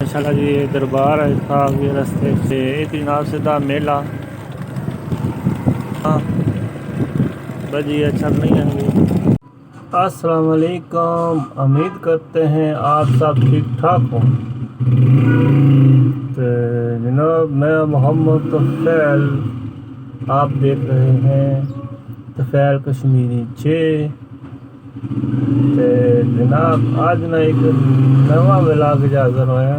माशाल्लाह जी ये दरबार है था ये रास्ते से एक जनाब सीधा मेला। हाँ बस ये अच्छा नहीं है वो। अस्सलाम वालेकुम, उम्मीद करते हैं आप सब ठीक ठाक हो। तो जनाब मैं मोहम्मद तफैल, आप देख रहे हैं तफैल कश्मीरी 6। तो जनाब आज ना एक नवा व्लॉग हाज़र होया,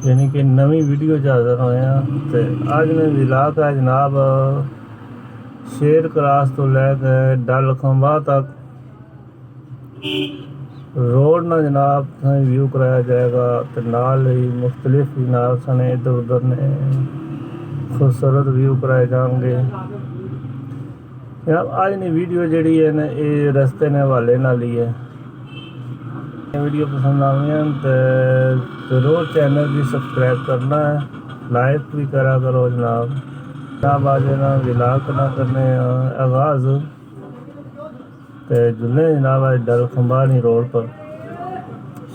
यानी कि नवी वीडियो हाज़र होया। तो आज मैं व्लॉग है जनाब शेर क्रास तो लैके डल खंबा तक रोड ना जनाब व्यू कराया जाएगा। तो नाल ही मुख्तलिफ जनाब सने इधर उधर ने खूबसूरत व्यू कराए जाएंगे। जनाब आज की वीडियो जी है ना ये रस्ते ने हवाले नाल ही है। वीडियो पसंद आई है तो ज़रूर चैनल भी सब्सक्राइब करना है, लाइक भी करा करो जनाब। आज ना व्लॉग ना करने आगाज़ तो जुलने जनाब आज डल खंबानी रोड पर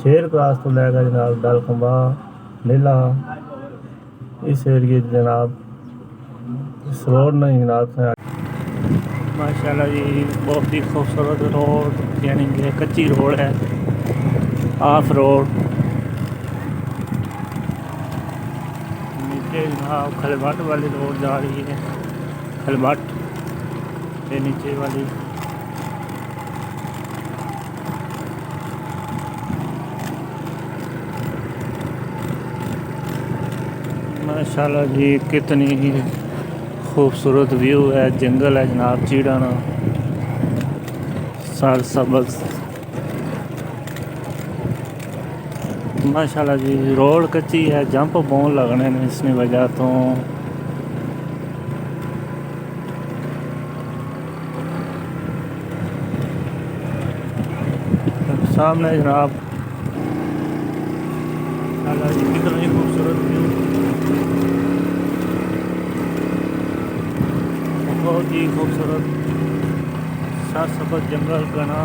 शेर क्रास तो लैगा जनाब डल खंबा नीला इस एरिए जनाब इस रोड ने जनाब से माशाल्लाह जी बहुत ही खूबसूरत रोड, यानी कि कच्ची रोड है, ऑफ रोड। नीचे जनाब खलबट वाली रोड जा रही है, खलबट के नीचे वाली। माशाल्लाह जी कितनी खूबसूरत व्यू है, जंगल है जनाब चीड़ाना सर सबज। माशाल्लाह जी रोड कच्ची है, जंप बहुत लगने ने इसकी वजह तो सामने जनाब माशाल्लाह जी कितनी खूबसूरत व्यू, बहुत ही खूबसूरत सरसब्ज जंगल घना।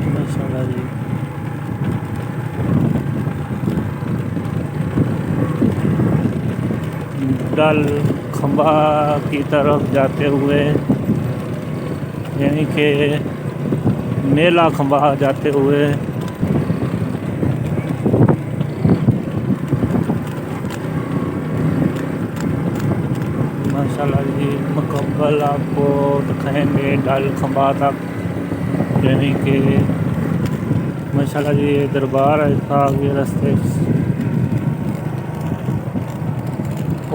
माशाल्लाह जी डल खंबा की तरफ जाते हुए, यानी कि मेला खंबा जाते हुए माशाल्लाह जी मुकम्मल आपको दिखाएंगे डल खंबा तक। यानी कि माशाल्लाह जी ये दरबार है था ये रास्ते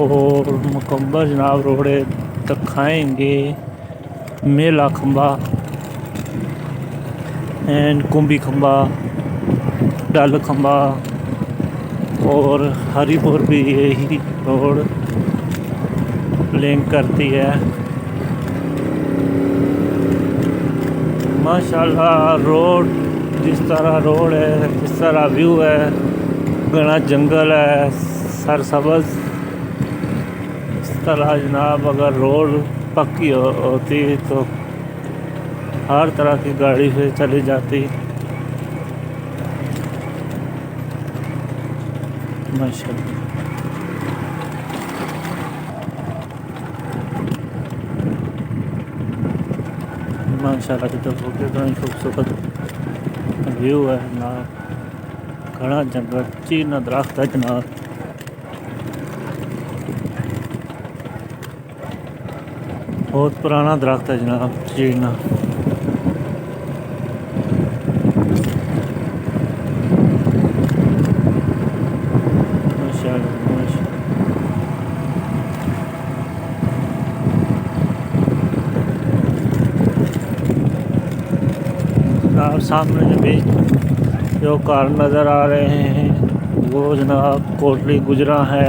और मुकम्मल जनाब रोड़े दिखाएंगे मेला खंबा एंड कुंभी खंबा, डल खंबा और हरीपुर भी यही रोड लिंक करती है। माशाल्लाह रोड जिस तरह रोड है, जिस तरह व्यू है, घना जंगल है सरसब्ज। इस तरह जनाब अगर रोड पक्की होती तो हर तरह की गाड़ी से चली जाती। माशाल्लाह माशाल्लाह की तो कितना खूबसूरत व्यू है जनाब, घना जंगल चीना दरख्त है जनाब। बहुत पुराना दरख्त है जनाब चीना। आप सामने जो भी जो कार नज़र आ रहे हैं वो जनाब कोटली गुजरा है।